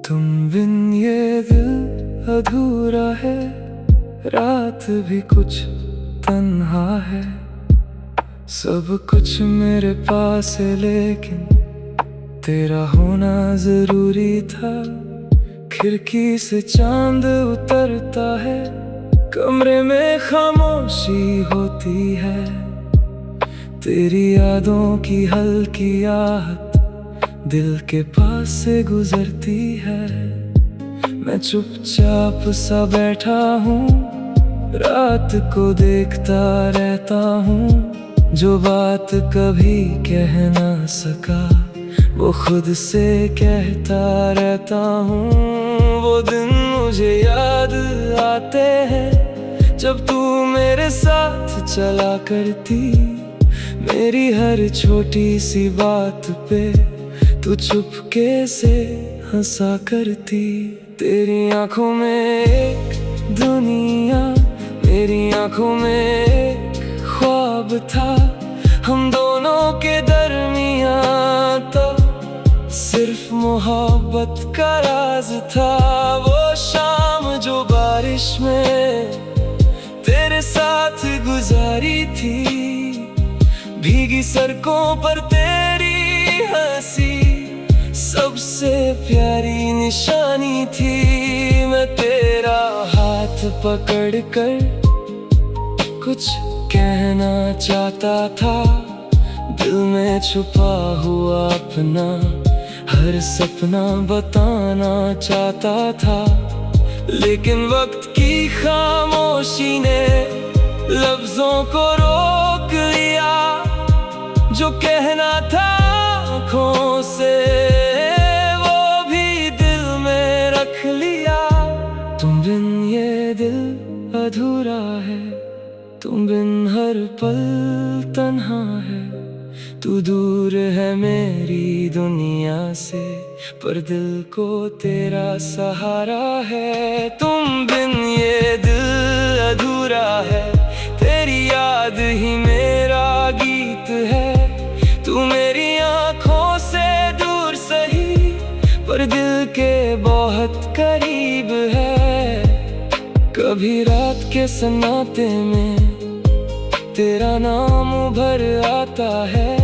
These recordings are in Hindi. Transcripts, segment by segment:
तुम बिन ये दिल अधूरा है, रात भी कुछ तन्हा है। सब कुछ मेरे पास है लेकिन तेरा होना जरूरी था। खिड़की से चांद उतरता है, कमरे में खामोशी होती है। तेरी यादों की हल्की आहट दिल के पास से गुजरती है। मैं चुपचाप सा बैठा हूँ, रात को देखता रहता हूँ। जो बात कभी कह ना सका वो खुद से कहता रहता हूँ। वो दिन मुझे याद आते हैं जब तू मेरे साथ चला करती। मेरी हर छोटी सी बात पे तू चुपके से हंसा करती। तेरी आंखों में एक दुनिया, मेरी आंखों में एक ख्वाब था। हम दोनों के दरमियां तो सिर्फ मोहब्बत का राज था। वो शाम जो बारिश में तेरे साथ गुजारी थी, भीगी सड़कों पर तेरी हंसी सबसे प्यारी निशानी थी। मैं तेरा हाथ पकड़कर कुछ कहना चाहता था, दिल में छुपा हुआ अपना हर सपना बताना चाहता था। लेकिन वक्त की खामोशी ने लफ्जों को रोक लिया। जो कहना था आँखों से वो भी दिल में रख लिया। तुम बिन ये दिल अधूरा है, तुम बिन हर पल तन्हा है। तू दूर है मेरी दुनिया से, पर दिल को तेरा सहारा है। तुम बिन ये दिल अधूरा है, तेरी याद ही मेरा गीत है। तू मेरी आँखों से दूर सही, पर दिल के बहुत करीब है। कभी रात के सन्नाटे में तेरा नाम उभर आता है।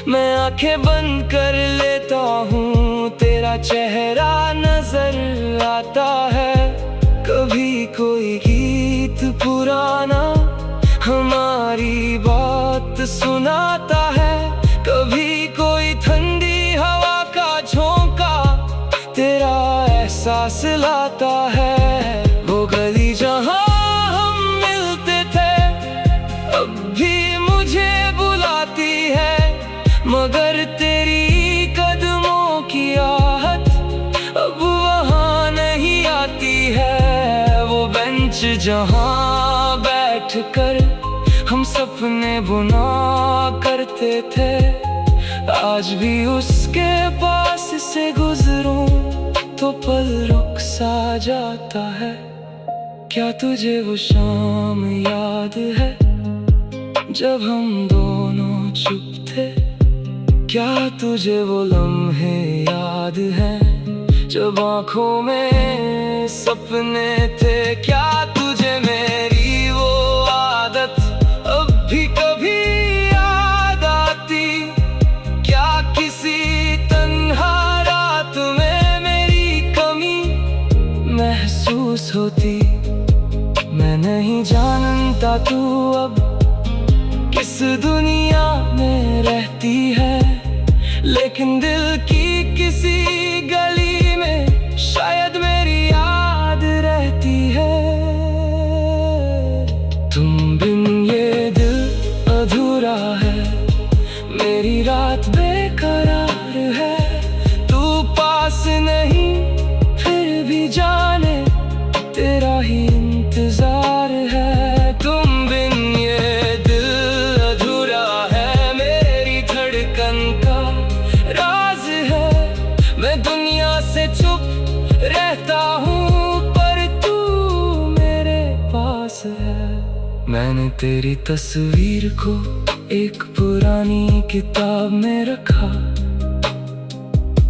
मैं आंखें बंद कर लेता हूँ, तेरा चेहरा नजर आता है। कभी कोई गीत पुराना हमारी बात सुनाता है। कभी कोई ठंडी हवा का झोंका तेरा एहसास लाता है। वो गली जहाँ हम मिलते थे अब भी मुझे बुलाती है, मगर तेरी कदमों की आहट अब वहाँ नहीं आती है। वो बेंच जहाँ बैठकर हम सपने बुना करते थे, आज भी उसके पास से गुजरूं तो पल रुक सा जाता है। क्या तुझे वो शाम याद है जब हम दोनों चुप थे? क्या तुझे वो लम्हे याद हैं जब आँखों में सपने थे? क्या तुझे मेरी वो आदत अब भी कभी याद आती? क्या किसी तन्हा रात में मेरी कमी महसूस होती? मैं नहीं जानता तू अब किस दुनिया में रहती है, लेकिन दिल की किसी गली में शायद मेरी याद रहती है। तुम बिन ये दिल अधूरा है, मेरी रात बेकरार है। तू पास नहीं फिर भी जाने तेरा ही इंतजार है। तुम बिन ये दिल अधूरा है, मेरी धड़कन का राज है। मैं दुनिया से चुप रहता हूँ पर तू मेरे पास है। मैंने तेरी तस्वीर को एक पुरानी किताब में रखा,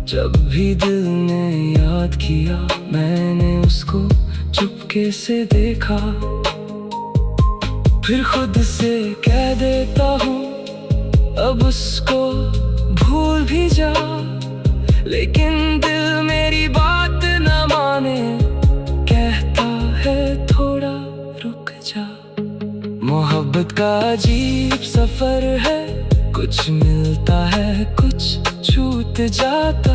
जब भी दिल ने याद किया मैंने उसको चुपके से देखा, फिर खुद से कह देता हूँ अब उसको भूल भी जा। लेकिन दिल मेरी बात न माने, कहता है थोड़ा रुक जा। मोहब्बत का अजीब सफर है, कुछ मिलता है कुछ छूट जाता,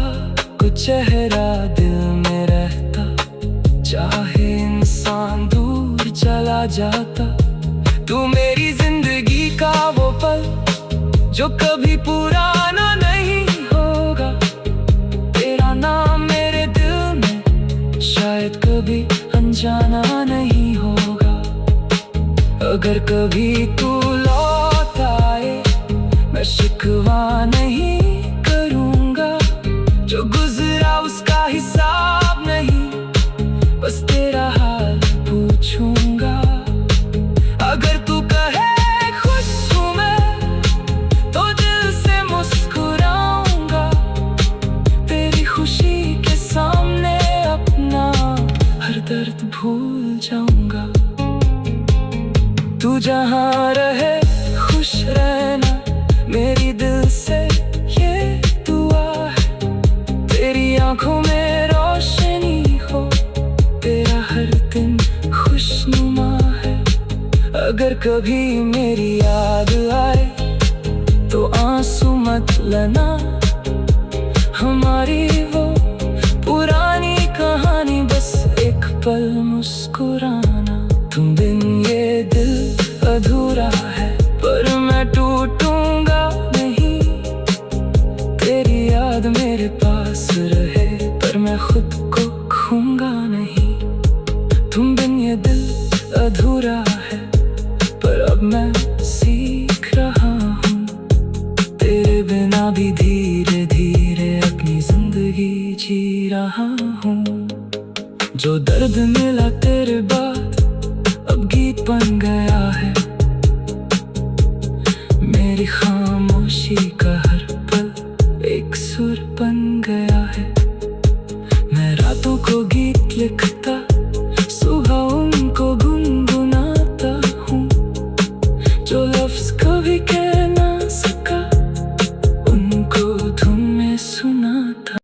कुछ चेहरा दिल में रहता, चाहे इंसान दूर चला जाता। तू मेरी जिंदगी का वो पल जो कभी पुराना नहीं होगा, तेरा नाम मेरे दिल में शायद कभी अनजाना नहीं होगा। अगर कभी तू लौट आए मैं शिकवा नहीं करूँगा, जो गुजरा उसका हिसाब नहीं, बस तेरा हाल पूछूंगा। अगर तू कहे खुश हूँ मैं तो दिल से मुस्कुराऊंगा, तेरी खुशी के सामने अपना हर दर्द भूल जाऊंगा। तू जहाँ रहे खुश रहना, मेरी दिल से ये दुआ है, तेरी आंखों में रोशनी हो, तेरा हर दिन खुशनुमा है। अगर कभी मेरी याद आए तो आंसू मत लेना, हमारी वो पुरानी कहानी बस एक पल मुस्कुराना। तुम बिन ये दिल अधूरा है, पर मैं टूटूंगा नहीं, तेरी याद मेरे पास रहे पर मैं खुद को खूंगा नहीं। तुम बिन ये दिल अधूरा है, पर अब मैं सीख रहा हूँ, तेरे बिना भी धीरे धीरे अपनी जिंदगी जी रहा हूँ। जो दर्द मिला तेरे बाद अब गीत बन गया है, मेरी खामोशी का हर पल एक सुर बन गया है। मैं रातों को गीत लिखता, सुबह उनको गुनगुनाता हूँ, जो लफ्ज कभी कह ना सका उनको धुन में सुनाता।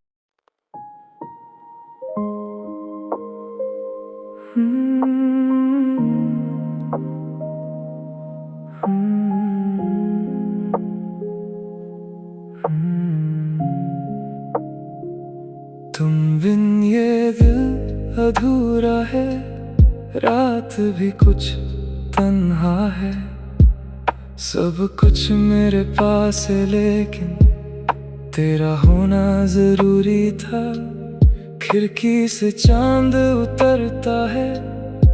तुम बिन ये दिल अधूरा है, रात भी कुछ तन्हा है, सब कुछ मेरे पास है लेकिन तेरा होना जरूरी था। खिड़की से चांद उतरता है,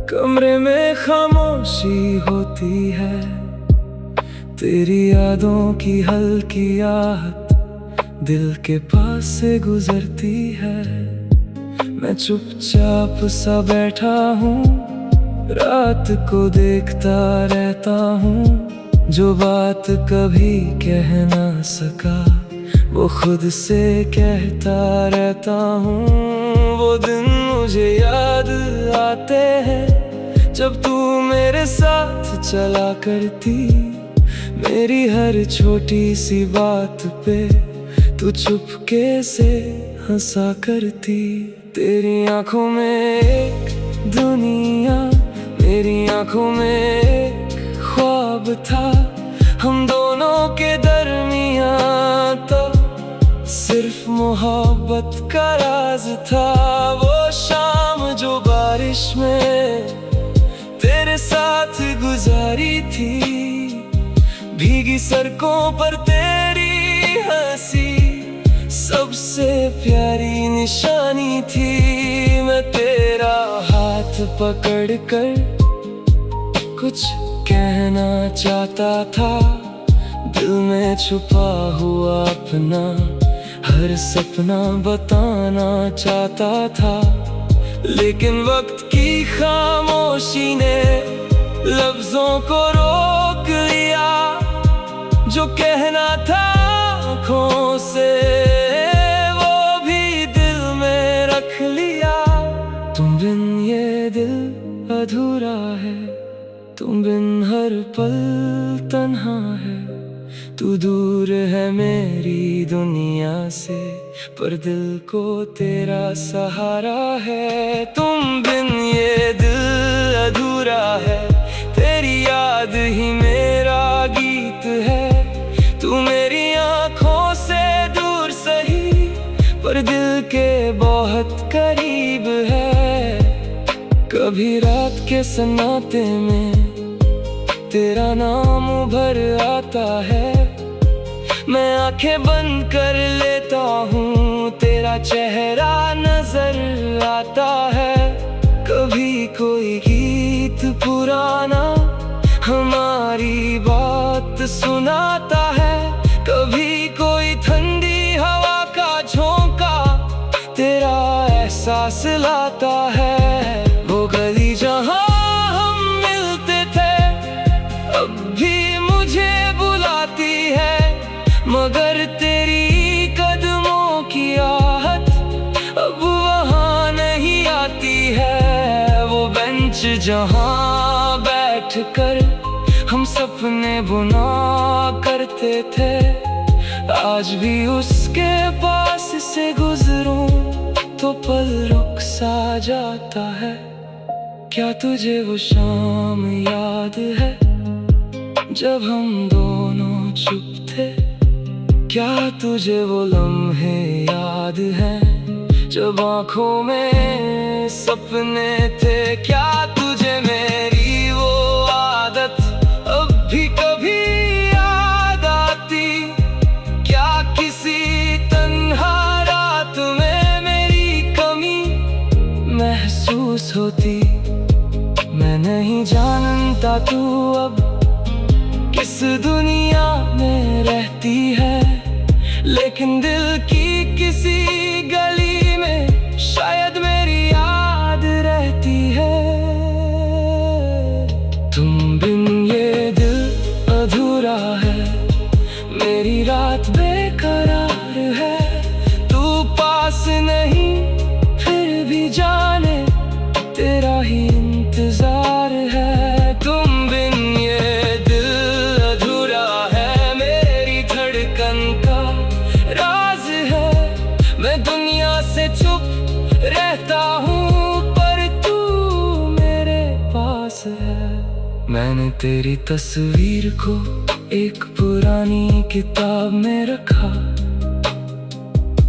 कमरे में खामोशी होती है, तेरी यादों की हल्की आहट दिल के पास से गुजरती है। मैं चुपचाप सा बैठा हूँ, रात को देखता रहता हूँ, जो बात कभी कह ना सका वो खुद से कहता रहता हूँ। वो दिन मुझे याद आते हैं जब तू मेरे साथ चला करती, मेरी हर छोटी सी बात पे तू चुपके से हंसा करती। तेरी आंखों में एक दुनिया, मेरी आंखों में एक ख्वाब था, हम दोनों के दरमियां तो सिर्फ मोहब्बत का राज था। वो शाम जो बारिश में तेरे साथ गुजारी थी, भीगी सड़कों पर तेरी हंसी सबसे प्यारी निशानी थी। मैं तेरा हाथ पकड़ कर कुछ कहना चाहता था, दिल में छुपा हुआ अपना हर सपना बताना चाहता था, लेकिन वक्त की खामोशी ने लफ्जों को रोक लिया। जो कहना था आँखों से वो अधूरा है, तुम बिन हर पल तन्हा है। तू दूर है मेरी दुनिया से, पर दिल को तेरा सहारा है। तुम बिन ये दिल अधूरा है, तेरी याद ही मेरा गीत है। तू मेरी आँखों से दूर सही, पर दिल के बहुत करीब है। कभी रात के सन्नाटे में तेरा नाम उभर आता है। मैं आंखें बंद कर लेता हूँ, तेरा चेहरा नजर आता है। कभी कोई गीत पुराना हमारी बात सुनाता है। कभी कोई ठंडी हवा का झोंका तेरा एहसास लाता है। वो गली जहाँ हम मिलते थे अब भी मुझे बुलाती है, मगर तेरी कदमों की आहट अब वहाँ नहीं आती है। वो बेंच जहाँ बैठकर हम सपने बुना करते थे, आज भी उसके पास से गुजरूं तो पल रुक सा जाता है। क्या तुझे वो शाम याद है जब हम दोनों चुप थे? क्या तुझे वो लम्हे याद हैं जब आँखों में सपने थे? क्या तुझे मेरी वो आदत अब भी कभी याद आती? क्या किसी तन्हा रात में मेरी कमी महसूस होती? मैं नहीं जानता तू अब किस दुनिया में रहती है, लेकिन दिल की किसी गली में शायद मेरी याद रहती है। तुम बिन ये दिल अधूरा है, मेरी रात बेकरार है। तू पास नहीं फिर भी जाने तेरा ही इंतजार है। तुम बिन ये दिल अधूरा है, मेरी धड़कन का राज है। मैं दुनिया से चुप रहता हूँ पर तू मेरे पास है। मैंने तेरी तस्वीर को एक पुरानी किताब में रखा,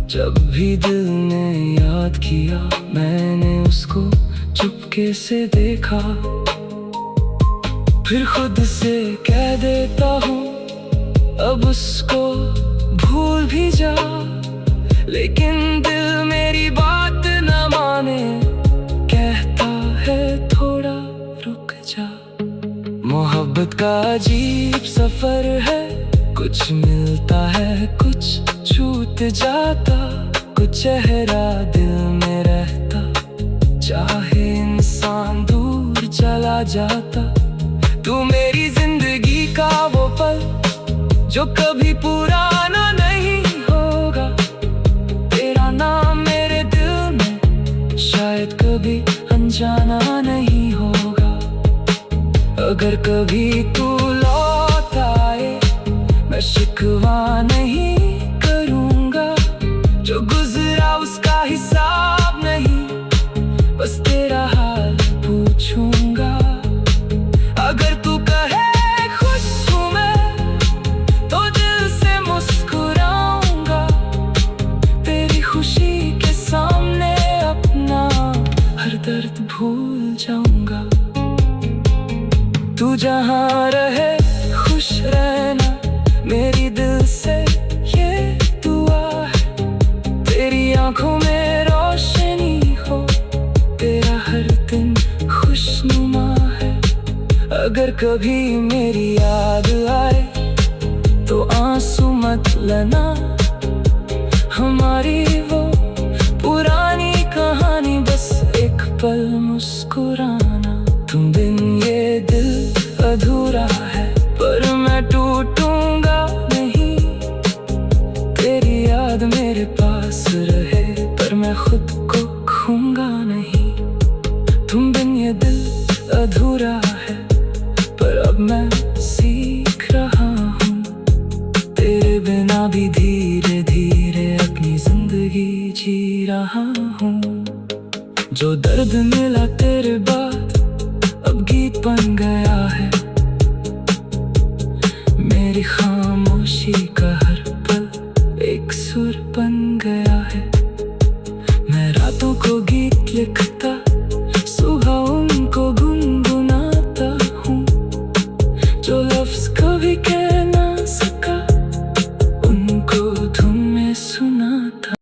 जब भी दिल ने याद किया मैंने उसको चुपके से देखा। फिर खुद से कह देता हूँ अब उसको भूल भी जा, लेकिन दिल मेरी बात न माने, कहता है थोड़ा रुक जा। मोहब्बत का अजीब सफर है, कुछ मिलता है कुछ छूट जाता, कुछ चेहरा दिल में रहता चाहे इंसान दूर चला जाता। तू मेरी जिंदगी का वो पल जो कभी पुराना नहीं होगा, तेरा नाम मेरे दिल में शायद कभी अनजाना नहीं होगा। अगर कभी तू लौट आए मैं शिकवा नहीं करूँगा, जो गुजरा उसका हिसाब नहीं बस तेरा हाल पूछूंगा। अगर तू कहे खुश हूँ मैं तो दिल से मुस्कुराऊंगा, तेरी खुशी के सामने अपना हर दर्द भूल जाऊंगा। तू जहाँ रहे खुश रहना, मेरी दिल से ये दुआ है। तेरी आंखों में रोशनी हो, तेरा हर दिन खुशनुमा है। अगर कभी मेरी याद आए तो आंसू मत लेना, हमारी वो पुरानी कहानी बस एक पल मुस्कुराना। तुम बिन ये दिल अधूरा है, पर मैं टूटूंगा नहीं। तेरी याद मेरे पास रहे, पर मैं खुद को खोऊंगा नहीं। तुम बिन ये दिल जी रहा हूँ। जो दर्द मिला तेरे बाद अब गीत बन गया है। मेरी खामोशी का हर पल एक सुर बन गया है। मैं रातों को गीत लिख